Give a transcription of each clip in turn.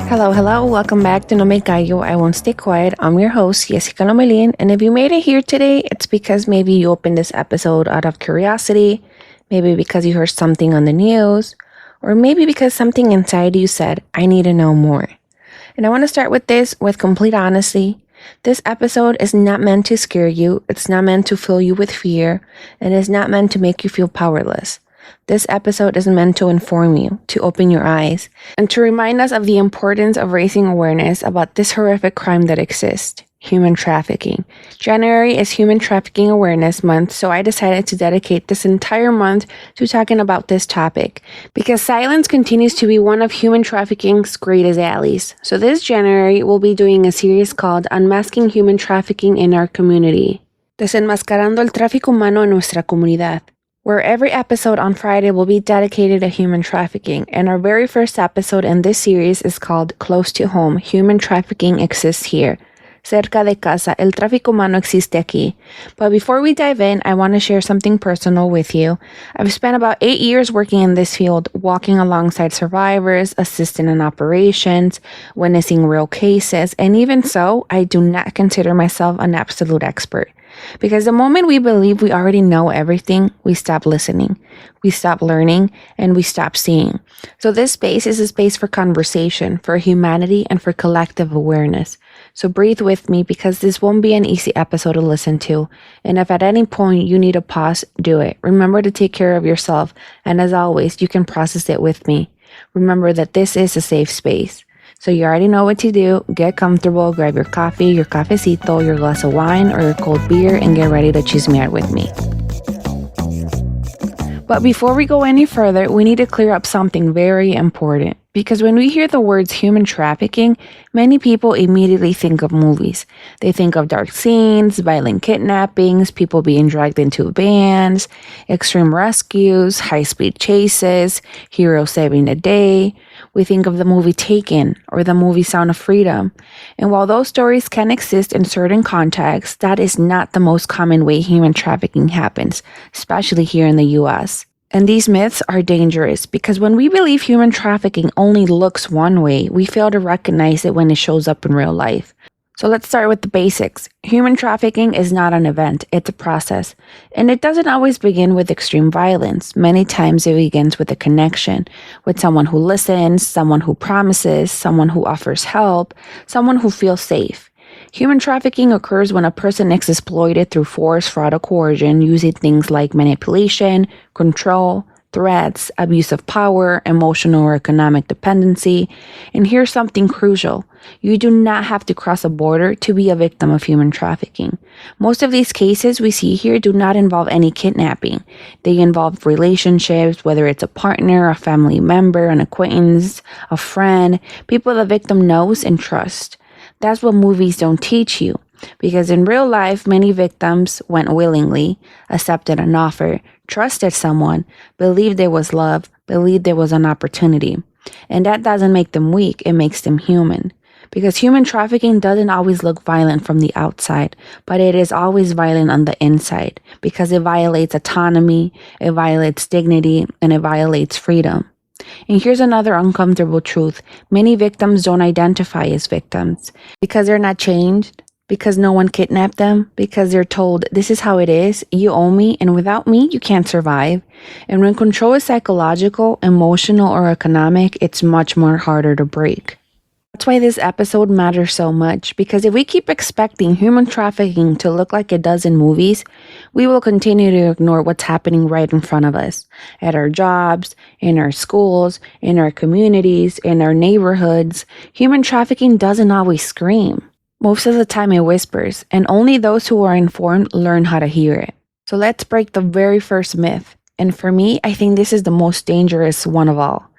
Hello. Welcome back to No Me Callo. I won't stay quiet. I'm your host, Lomelin. And if you made it here today, it's because maybe you opened this episode out of curiosity, maybe because you heard something on the news, or maybe because something inside you said, I need to know more. And I want to start with this with complete honesty. This episode is not meant to scare you. It's not meant to fill you with fear. And it's not meant to make you feel powerless. This episode is meant to inform you, to open your eyes, and to remind us of the importance of raising awareness about this horrific crime that exists, human trafficking. January is Human Trafficking Awareness Month, so I decided to dedicate this entire month to talking about this topic, because silence continues to be one of human trafficking's greatest allies. So this January, we'll be doing a series called Unmasking Human Trafficking in Our Community, Desenmascarando el tráfico humano en nuestra comunidad, where every episode on Friday will be dedicated to human trafficking. And our very first episode in this series is called Close to Home, Human Trafficking Exists Here. Cerca de casa, el tráfico humano existe aquí. But before we dive in, I want to share something personal with you. I've spent about 8 years working in this field, walking alongside survivors, assisting in operations, witnessing real cases, and even so, I do not consider myself an absolute expert. Because the moment we believe we already know everything, we stop listening, we stop learning, and we stop seeing. So this space is a space for conversation, for humanity, and for collective awareness. So breathe with me, because this won't be an easy episode to listen to. And if at any point you need a pause, do it. Remember to take care of yourself. And as always, you can process it with me. Remember that this is a safe space. So you already know what to do. Get comfortable, grab your coffee, your cafecito, your glass of wine, or your cold beer, and get ready to chismear with me. But before we go any further, we need to clear up something very important. Because when we hear the words human trafficking, many people immediately think of movies. They think of dark scenes, violent kidnappings, people being dragged into vans, extreme rescues, high-speed chases, heroes saving the day. We think of the movie Taken or the movie Sound of Freedom. And while those stories can exist in certain contexts, that is not the most common way human trafficking happens, especially here in the US. And these myths are dangerous because when we believe human trafficking only looks one way, we fail to recognize it when it shows up in real life. So let's start with the basics. Human trafficking is not an event, it's a process. And it doesn't always begin with extreme violence. Many times it begins with a connection, with someone who listens, someone who promises, someone who offers help, someone who feels safe. Human trafficking occurs when a person is exploited through force, fraud, or coercion, using things like manipulation, control, threats, abuse of power, emotional or economic dependency. And here's something crucial. You do not have to cross a border to be a victim of human trafficking. Most of these cases we see here do not involve any kidnapping. They involve relationships, whether it's a partner, a family member, an acquaintance, a friend, people the victim knows and trusts. That's what movies don't teach you. Because in real life, many victims went willingly, accepted an offer, trusted someone, believed there was love, believed there was an opportunity. And that doesn't make them weak, it makes them human. Because human trafficking doesn't always look violent from the outside, but it is always violent on the inside. Because it violates autonomy, it violates dignity, and it violates freedom. And here's another uncomfortable truth. Many victims don't identify as victims because they're not changed, because no one kidnapped them, because they're told, this is how it is, you owe me, and without me, you can't survive. And when control is psychological, emotional, or economic, it's much more harder to break. That's why this episode matters so much, because if we keep expecting human trafficking to look like it does in movies, we will continue to ignore what's happening right in front of us, at our jobs, in our schools, in our communities, in our neighborhoods. Human trafficking doesn't always scream. Most of the time it whispers, and only those who are informed learn how to hear it. So let's break the very first myth. And for me, I think this is the most dangerous one of all.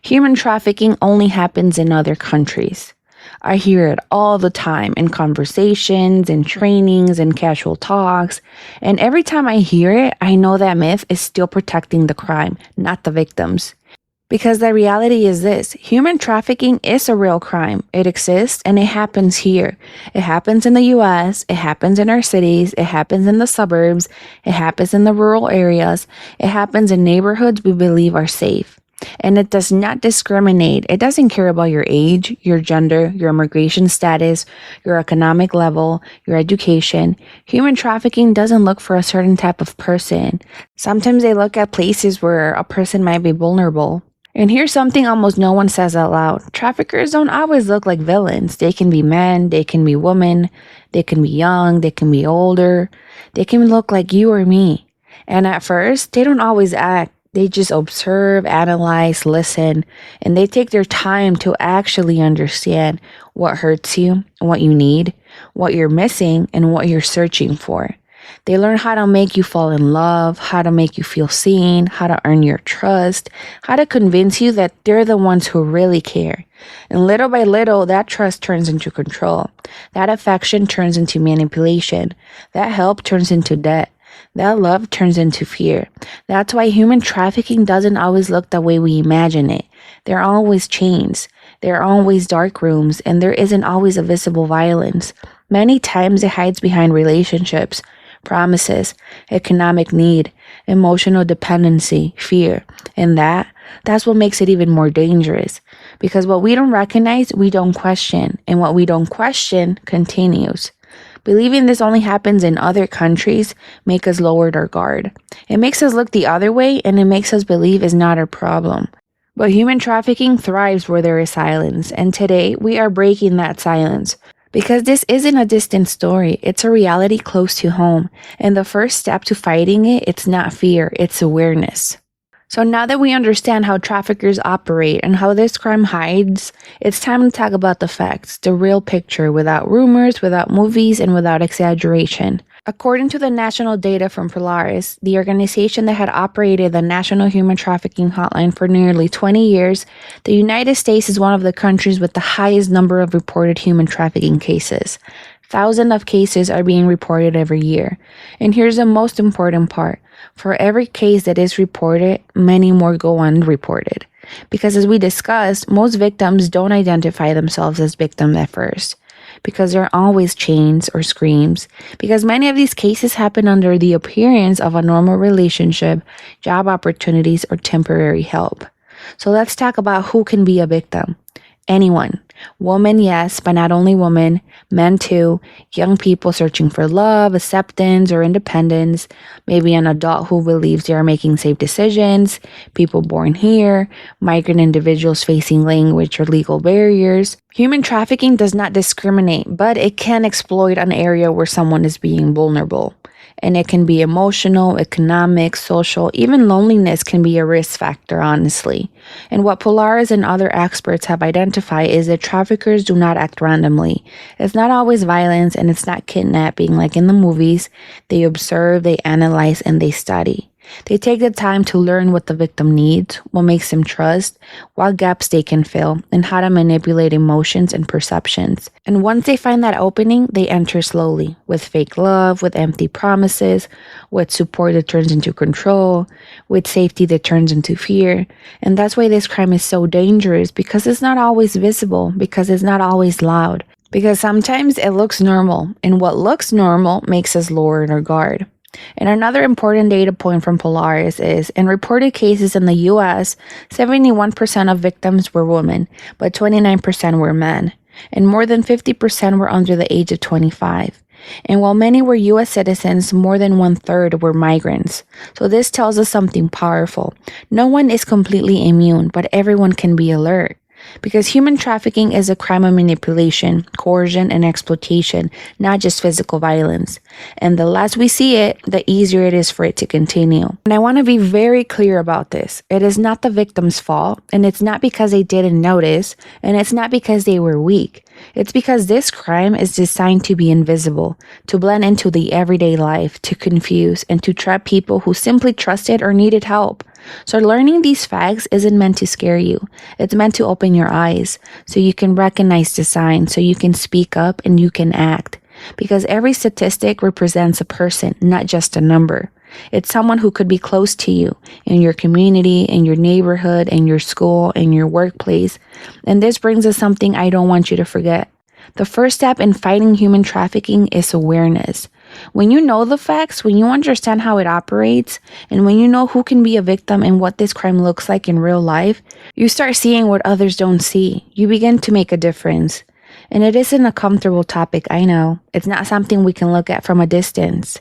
Human trafficking only happens in other countries. I hear it all the time in conversations, in trainings, in casual talks. And every time I hear it, I know that myth is still protecting the crime, not the victims. Because the reality is this: human trafficking is a real crime. It exists and it happens here. It happens in the US, it happens in our cities, it happens in the suburbs, it happens in the rural areas, it happens in neighborhoods we believe are safe. And it does not discriminate. It doesn't care about your age, your gender, your immigration status, your economic level, your education. Human trafficking doesn't look for a certain type of person. Sometimes they look at places where a person might be vulnerable. And here's something almost no one says out loud. Traffickers don't always look like villains. They can be men, they can be women, they can be young, they can be older, they can look like you or me. And at first, they don't always act. They just observe, analyze, listen, and they take their time to actually understand what hurts you, what you need, what you're missing, and what you're searching for. They learn how to make you fall in love, how to make you feel seen, how to earn your trust, how to convince you that they're the ones who really care. And little by little, that trust turns into control. That affection turns into manipulation. That help turns into debt. That love turns into fear. That's why human trafficking doesn't always look the way we imagine it. There are always chains. There are always dark rooms, and there isn't always a visible violence. Many times it hides behind relationships, promises, economic need, emotional dependency, fear. And that's what makes it even more dangerous. Because what we don't recognize, we don't question. And what we don't question continues. Believing this only happens in other countries makes us lower our guard. It makes us look the other way, and it makes us believe it's not our problem. But human trafficking thrives where there is silence, and today we are breaking that silence. Because this isn't a distant story, it's a reality close to home. And the first step to fighting it, it's not fear, it's awareness. So now that we understand how traffickers operate and how this crime hides, it's time to talk about the facts, the real picture, without rumors, without movies, and without exaggeration. According to the national data from Polaris, the organization that had operated the National Human Trafficking Hotline for nearly 20 years, the United States is one of the countries with the highest number of reported human trafficking cases. Thousands of cases are being reported every year. And here's the most important part. For every case that is reported, many more go unreported. Because as we discussed, most victims don't identify themselves as victims at first. Because there are always chains or screams. Because many of these cases happen under the appearance of a normal relationship, job opportunities, or temporary help. So let's talk about who can be a victim. Anyone. Women, yes, but not only women, men too, young people searching for love, acceptance, or independence, maybe an adult who believes they are making safe decisions, people born here, migrant individuals facing language or legal barriers. Human trafficking does not discriminate, but it can exploit an area where someone is being vulnerable. And it can be emotional, economic, social, even loneliness can be a risk factor, honestly. And what Polaris and other experts have identified is that traffickers do not act randomly. It's not always violence, and it's not kidnapping like in the movies. They observe, they analyze, and they study. They take the time to learn what the victim needs, what makes them trust, what gaps they can fill, and how to manipulate emotions and perceptions. And once they find that opening, they enter slowly, with fake love, with empty promises, with support that turns into control, with safety that turns into fear. And that's why this crime is so dangerous, because it's not always visible, because it's not always loud, because sometimes it looks normal, and what looks normal makes us lower our guard. And another important data point from Polaris is, in reported cases in the US, 71% of victims were women, but 29% were men, and more than 50% were under the age of 25. And while many were US citizens, more than 1/3 were migrants. So this tells us something powerful. No one is completely immune, but everyone can be alert. Because human trafficking is a crime of manipulation, coercion, and exploitation, not just physical violence. And the less we see it, the easier it is for it to continue. And I want to be very clear about this. It is not the victim's fault, and it's not because they didn't notice, and it's not because they were weak. It's because this crime is designed to be invisible, to blend into the everyday life, to confuse, and to trap people who simply trusted or needed help. So learning these facts isn't meant to scare you. It's meant to open your eyes so you can recognize the signs, so you can speak up and you can act. Because every statistic represents a person, not just a number. It's someone who could be close to you in your community, in your neighborhood, in your school, in your workplace. And this brings us something I don't want you to forget. The first step in fighting human trafficking is awareness. When you know the facts, when you understand how it operates, and when you know who can be a victim and what this crime looks like in real life, you start seeing what others don't see. You begin to make a difference. And it isn't a comfortable topic, I know. It's not something we can look at from a distance.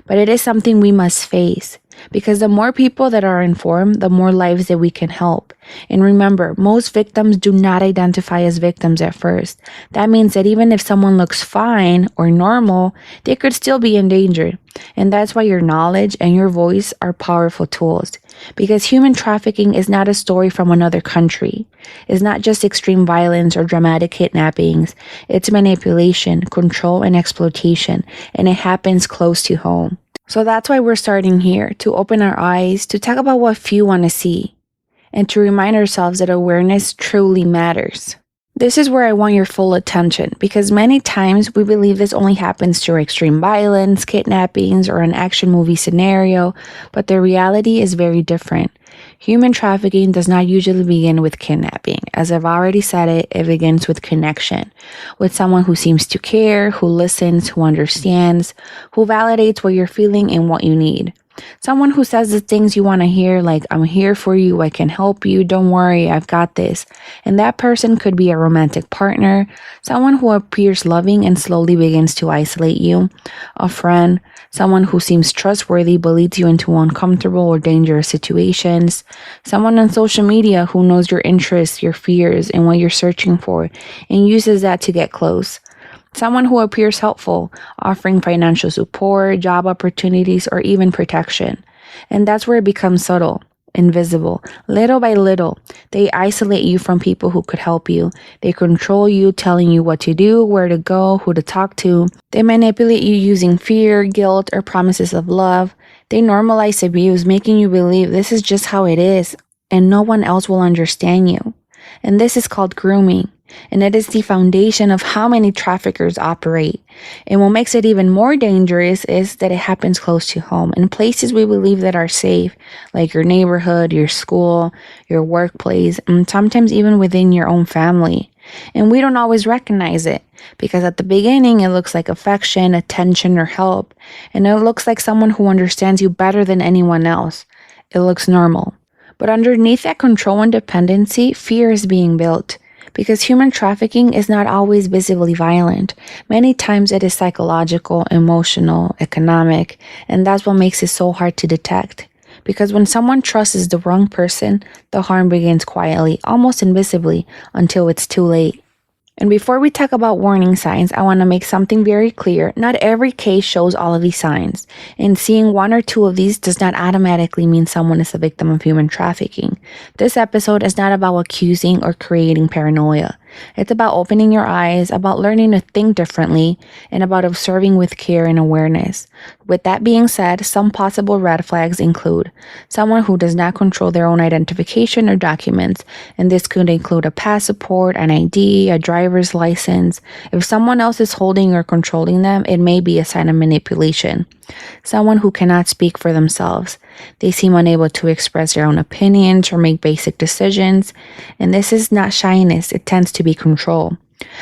But it is something we must face. Because the more people that are informed, the more lives that we can help. And remember, most victims do not identify as victims at first. That means that even if someone looks fine or normal, they could still be in danger. And that's why your knowledge and your voice are powerful tools. Because human trafficking is not a story from another country. It's not just extreme violence or dramatic kidnappings. It's manipulation, control, and exploitation. And it happens close to home. So that's why we're starting here, to open our eyes, to talk about what few want to see, and to remind ourselves that awareness truly matters. This is where I want your full attention, because many times we believe this only happens through extreme violence, kidnappings, or an action movie scenario, but the reality is very different. Human trafficking does not usually begin with kidnapping. As I've already said it begins with connection, with someone who seems to care, who listens, who understands, who validates what you're feeling and what you need. Someone who says the things you want to hear, like, I'm here for you, I can help you, don't worry, I've got this. And that person could be a romantic partner, someone who appears loving and slowly begins to isolate you, a friend, someone who seems trustworthy but leads you into uncomfortable or dangerous situations, someone on social media who knows your interests, your fears, and what you're searching for, and uses that to get close. Someone who appears helpful, offering financial support, job opportunities, or even protection. And that's where it becomes subtle, invisible. Little by little, they isolate you from people who could help you. They control you, telling you what to do, where to go, who to talk to. They manipulate you using fear, guilt, or promises of love. They normalize abuse, making you believe this is just how it is, and no one else will understand you. And this is called grooming. And it is the foundation of how many traffickers operate. And what makes it even more dangerous is that it happens close to home, in places we believe that are safe, like your neighborhood, your school, your workplace, and sometimes even within your own family. And we don't always recognize it, because at the beginning it looks like affection, attention, or help. And it looks like someone who understands you better than anyone else. It looks normal. But underneath that control and dependency, fear is being built. Because human trafficking is not always visibly violent. Many times it is psychological, emotional, economic, and that's what makes it so hard to detect. Because when someone trusts the wrong person, the harm begins quietly, almost invisibly, until it's too late. And before we talk about warning signs, I want to make something very clear. Not every case shows all of these signs. And seeing one or two of these does not automatically mean someone is a victim of human trafficking. This episode is not about accusing or creating paranoia. It's about opening your eyes, about learning to think differently, and about observing with care and awareness. With that being said, some possible red flags include someone who does not control their own identification or documents, and this could include a passport, an ID, a driver's license. If someone else is holding or controlling them, it may be a sign of manipulation. Someone who cannot speak for themselves. They seem unable to express their own opinions or make basic decisions, and this is not shyness, it tends to be control.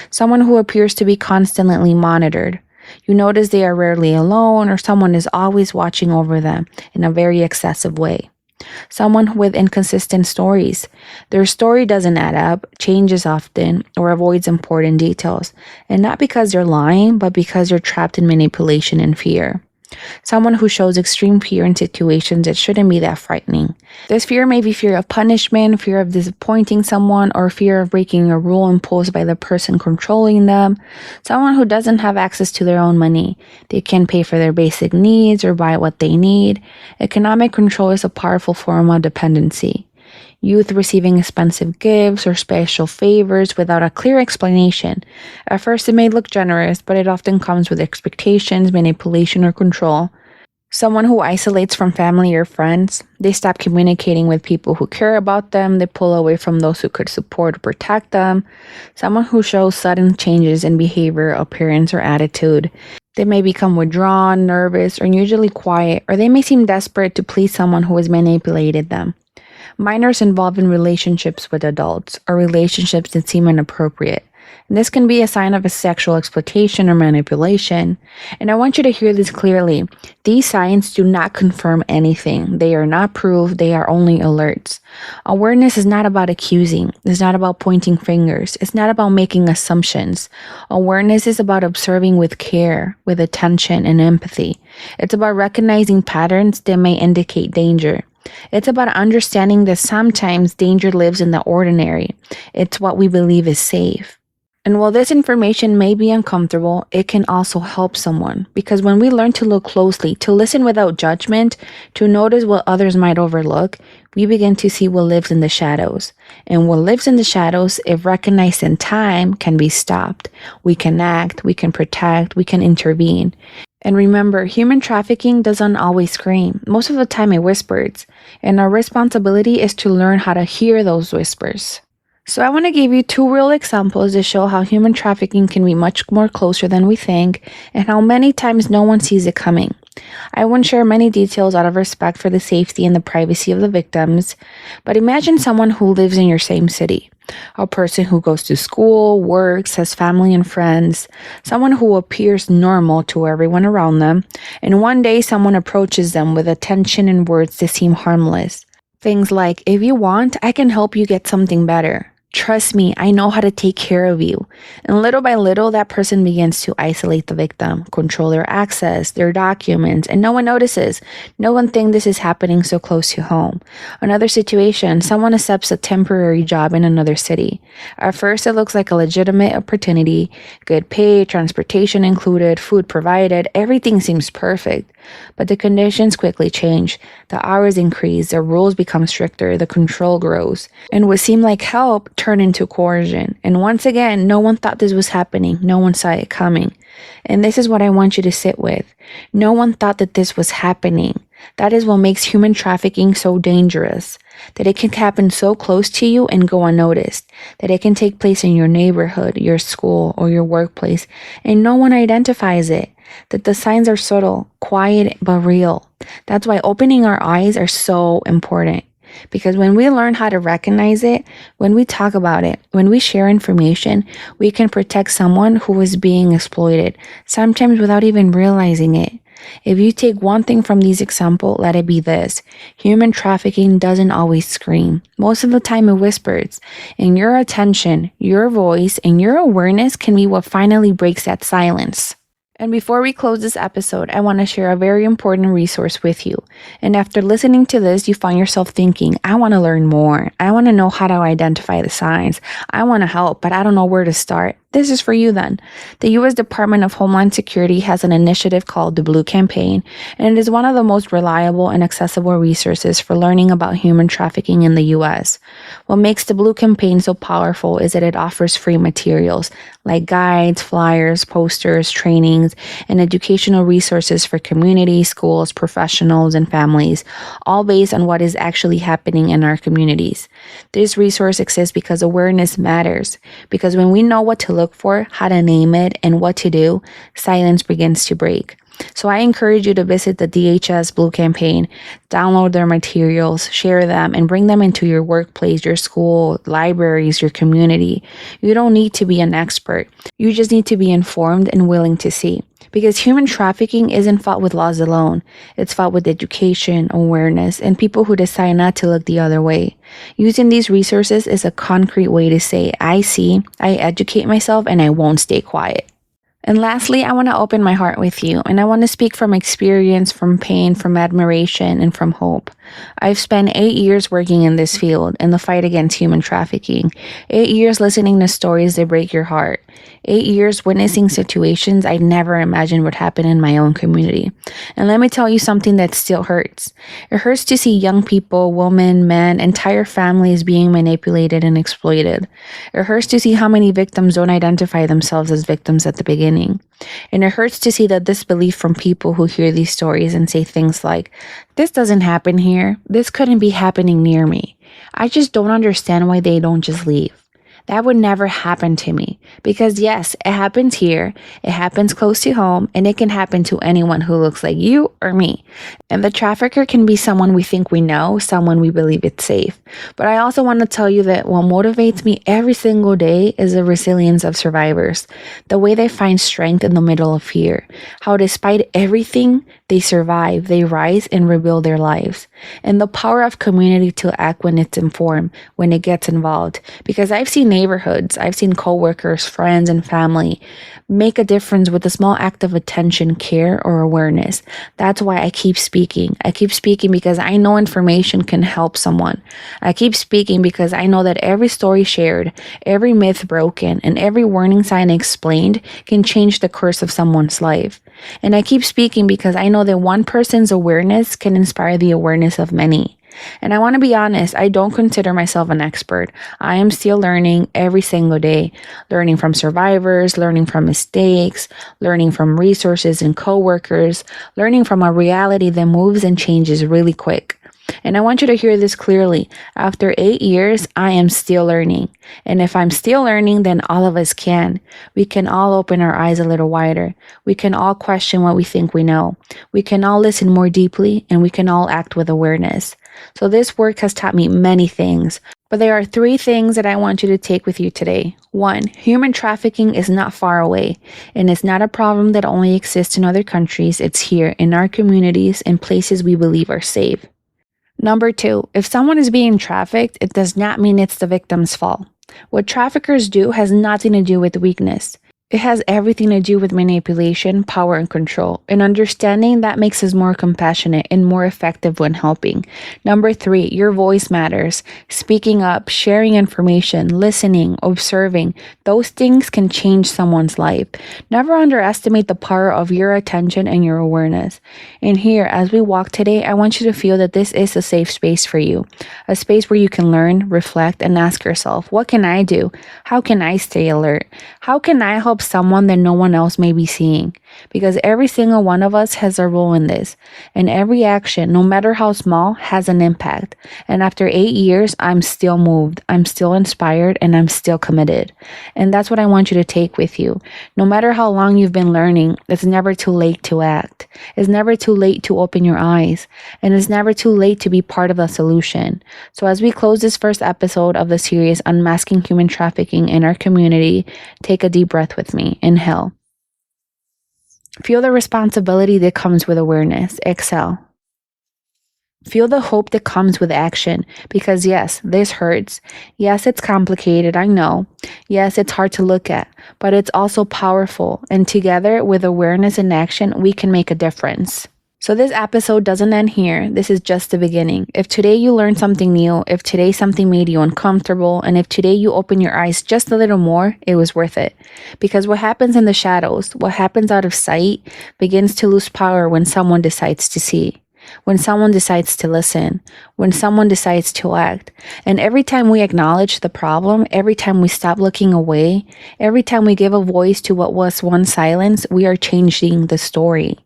Someone who appears to be constantly monitored. You notice they are rarely alone, or someone is always watching over them in a very excessive way. Someone with inconsistent stories. Their story doesn't add up, changes often, or avoids important details, and not because they're lying, but because they're trapped in manipulation and fear. Someone who shows extreme fear in situations that shouldn't be that frightening. This fear may be fear of punishment, fear of disappointing someone, or fear of breaking a rule imposed by the person controlling them. Someone who doesn't have access to their own money. They can't pay for their basic needs or buy what they need. Economic control is a powerful form of dependency. Youth receiving expensive gifts or special favors without a clear explanation. At first, it may look generous, but it often comes with expectations, manipulation, or control. Someone who isolates from family or friends, they stop communicating with people who care about them, they pull away from those who could support or protect them. Someone who shows sudden changes in behavior, appearance, or attitude. They may become withdrawn, nervous, or unusually quiet, or they may seem desperate to please someone who has manipulated them. Minors involved in relationships with adults or relationships that seem inappropriate. And this can be a sign of a sexual exploitation or manipulation. And I want you to hear this clearly. These signs do not confirm anything. They are not proof. They are only alerts. Awareness is not about accusing. It's not about pointing fingers. It's not about making assumptions. Awareness is about observing with care, with attention and empathy. It's about recognizing patterns that may indicate danger. It's about understanding that sometimes danger lives in the ordinary. It's what we believe is safe. And while this information may be uncomfortable, it can also help someone. Because when we learn to look closely, to listen without judgment, to notice what others might overlook, we begin to see what lives in the shadows. And what lives in the shadows, if recognized in time, can be stopped. We can act, we can protect, we can intervene. And remember, human trafficking doesn't always scream. Most of the time it whispers. And our responsibility is to learn how to hear those whispers. So I want to give you 2 real examples to show how human trafficking can be much more closer than we think and how many times no one sees it coming. I won't share many details out of respect for the safety and the privacy of the victims, but imagine someone who lives in your same city. A person who goes to school, works, has family and friends, someone who appears normal to everyone around them, and one day someone approaches them with attention and words that seem harmless. Things like, if you want, I can help you get something better. Trust me, I know how to take care of you. And little by little, that person begins to isolate the victim, control their access, their documents, and no one notices. No one thinks this is happening so close to home. Another situation, someone accepts a temporary job in another city. At first, it looks like a legitimate opportunity, good pay, transportation included, food provided, everything seems perfect. But the conditions quickly change. The hours increase, the rules become stricter, the control grows. And what seemed like help turned into coercion. And once again, no one thought this was happening. No one saw it coming. And this is what I want you to sit with. No one thought that this was happening. That is what makes human trafficking so dangerous. That it can happen so close to you and go unnoticed. That it can take place in your neighborhood, your school, or your workplace, and no one identifies it. That the signs are subtle, quiet, but real. That's why opening our eyes are so important. Because when we learn how to recognize it, when we talk about it, when we share information, we can protect someone who is being exploited, sometimes without even realizing it. If you take one thing from these examples, let it be this. Human trafficking doesn't always scream. Most of the time it whispers. And your attention, your voice, and your awareness can be what finally breaks that silence. And before we close this episode, I want to share a very important resource with you. And after listening to this, you find yourself thinking, I want to learn more. I want to know how to identify the signs. I want to help, but I don't know where to start. This is for you then. The U.S. Department of Homeland Security has an initiative called the Blue Campaign, and it is one of the most reliable and accessible resources for learning about human trafficking in the U.S. What makes the Blue Campaign so powerful is that it offers free materials like guides, flyers, posters, trainings, and educational resources for communities, schools, professionals, and families, all based on what is actually happening in our communities. This resource exists because awareness matters, because when we know what to look for, how to name it, and what to do, silence begins to break. So I encourage you to visit the DHS Blue Campaign, download their materials, share them, and bring them into your workplace, your school, libraries, your community. You don't need to be an expert. You just need to be informed and willing to see. Because human trafficking isn't fought with laws alone. It's fought with education, awareness, and people who decide not to look the other way. Using these resources is a concrete way to say, I see, I educate myself, and I won't stay quiet. And lastly, I want to open my heart with you, and I want to speak from experience, from pain, from admiration, and from hope. I've spent 8 years working in this field, in the fight against human trafficking. 8 years listening to stories that break your heart. 8 years witnessing situations I never imagined would happen in my own community. And let me tell you something that still hurts. It hurts to see young people, women, men, entire families being manipulated and exploited. It hurts to see how many victims don't identify themselves as victims at the beginning. beginning. And it hurts to see the disbelief from people who hear these stories and say things like, this doesn't happen here. This couldn't be happening near me. I just don't understand why they don't just leave. That would never happen to me because yes, it happens here, it happens close to home, and it can happen to anyone who looks like you or me. And the trafficker can be someone we think we know, someone we believe it's safe. But I also want to tell you that what motivates me every single day is the resilience of survivors, the way they find strength in the middle of fear, how despite everything, they survive, they rise and rebuild their lives. And the power of community to act when it's informed, when it gets involved. Because I've seen neighborhoods, I've seen coworkers, friends, and family make a difference with a small act of attention, care, or awareness. That's why I keep speaking. I keep speaking because I know information can help someone. I keep speaking because I know that every story shared, every myth broken, and every warning sign explained can change the course of someone's life. And I keep speaking because I know that one person's awareness can inspire the awareness of many. And I want to be honest, I don't consider myself an expert. I am still learning every single day, learning from survivors, learning from mistakes, learning from resources and coworkers, learning from a reality that moves and changes really quick. And I want you to hear this clearly. After 8 years, I am still learning. And if I'm still learning, then all of us can. We can all open our eyes a little wider. We can all question what we think we know. We can all listen more deeply, and we can all act with awareness. So this work has taught me many things, but there are 3 things that I want you to take with you today. 1, human trafficking is not far away, and it's not a problem that only exists in other countries. It's here in our communities and places we believe are safe. Number 2, if someone is being trafficked, it does not mean it's the victim's fault. What traffickers do has nothing to do with weakness. It has everything to do with manipulation, power, and control. And understanding that makes us more compassionate and more effective when helping. Number 3, your voice matters. Speaking up, sharing information, listening, observing, those things can change someone's life. Never underestimate the power of your attention and your awareness. And here, as we walk today, I want you to feel that this is a safe space for you. A space where you can learn, reflect, and ask yourself, what can I do? How can I stay alert? How can I help someone that no one else may be seeing? Because every single one of us has a role in this, and every action, no matter how small, has an impact. And after 8 years, I'm still moved, I'm still inspired, and I'm still committed. And that's what I want you to take with you. No matter how long you've been learning, it's never too late to act. It's never too late to open your eyes, and it's never too late to be part of the solution. So as we close this first episode of the series Unmasking Human Trafficking in Our Community, take a deep breath with me. Inhale. Feel the responsibility that comes with awareness. Exhale. Feel the hope that comes with action, because yes, this hurts. Yes, it's complicated, I know. Yes, it's hard to look at, but it's also powerful. And together with awareness and action, we can make a difference. So this episode doesn't end here. This is just the beginning. If today you learned something new, if today something made you uncomfortable, and if today you open your eyes just a little more, it was worth it. Because what happens in the shadows, what happens out of sight, begins to lose power when someone decides to see. When someone decides to listen, when someone decides to act. And every time we acknowledge the problem, every time we stop looking away, every time we give a voice to what was once silence, we are changing the story.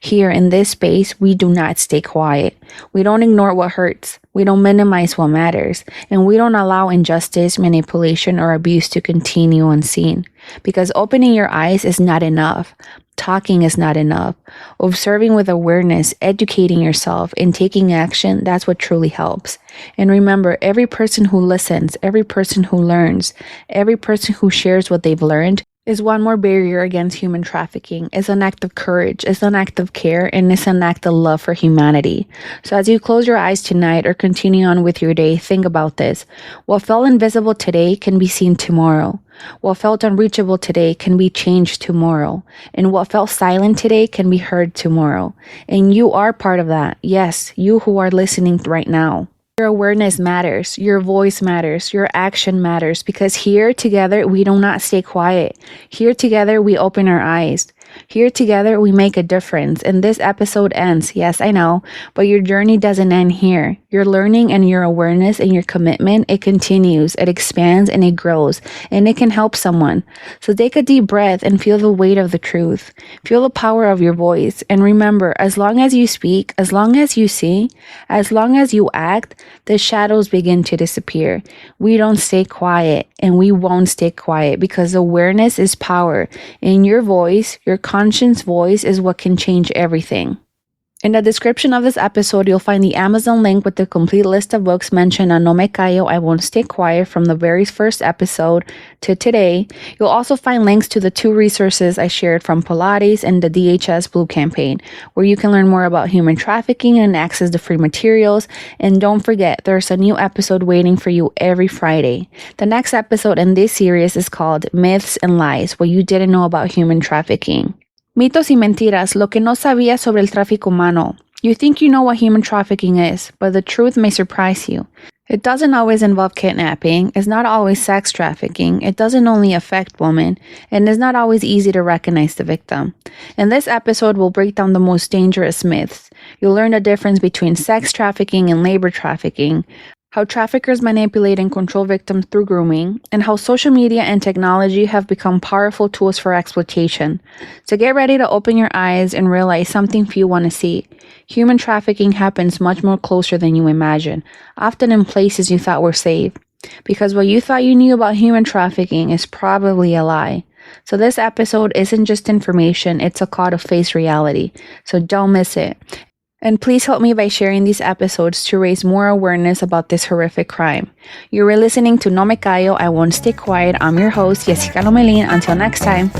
Here in this space, we do not stay quiet. We don't ignore what hurts. We don't minimize what matters. And we don't allow injustice, manipulation, or abuse to continue unseen. Because opening your eyes is not enough. Talking is not enough. Observing with awareness, educating yourself, and taking action, that's what truly helps. And remember, every person who listens, every person who learns, every person who shares what they've learned is one more barrier against human trafficking. It's an act of courage, it's an act of care, and it's an act of love for humanity. So as you close your eyes tonight or continue on with your day, think about this. What felt invisible today can be seen tomorrow. What felt unreachable today can be changed tomorrow. And what felt silent today can be heard tomorrow. And you are part of that. Yes, you who are listening right now. Your awareness matters, your voice matters, your action matters, because here together we do not stay quiet. Here together we open our eyes. Here together, we make a difference. And this episode ends. Yes, I know, but your journey doesn't end here. Your learning and your awareness and your commitment, it continues, it expands, and it grows, and it can help someone. So take a deep breath and feel the weight of the truth. Feel the power of your voice. And remember, as long as you speak, as long as you see, as long as you act, the shadows begin to disappear. We don't stay quiet, and we won't stay quiet, because awareness is power. In your voice, your conscious voice is what can change everything. In the description of this episode, you'll find the Amazon link with the complete list of books mentioned on No Me Callo, I Won't Stay Quiet, from the very first episode to today. You'll also find links to the 2 resources I shared from Pilates and the DHS Blue campaign, where you can learn more about human trafficking and access the free materials. And don't forget, there's a new episode waiting for you every Friday. The next episode in this series is called Myths and Lies, What You Didn't Know About Human Trafficking. Mitos y mentiras, lo que no sabías sobre el tráfico humano. You think you know what human trafficking is, but the truth may surprise you. It doesn't always involve kidnapping, it's not always sex trafficking, it doesn't only affect women, and it's not always easy to recognize the victim. In this episode, we'll break down the most dangerous myths. You'll learn the difference between sex trafficking and labor trafficking, how traffickers manipulate and control victims through grooming, and how social media and technology have become powerful tools for exploitation. So get ready to open your eyes and realize something few want to see. Human trafficking happens much more closer than you imagine, often in places you thought were safe. Because what you thought you knew about human trafficking is probably a lie. So this episode isn't just information, it's a call to face reality. So don't miss it. And please help me by sharing these episodes to raise more awareness about this horrific crime. You were listening to No Me Callo, I Won't Stay Quiet. I'm your host, Jessica Lomelin. Until next time.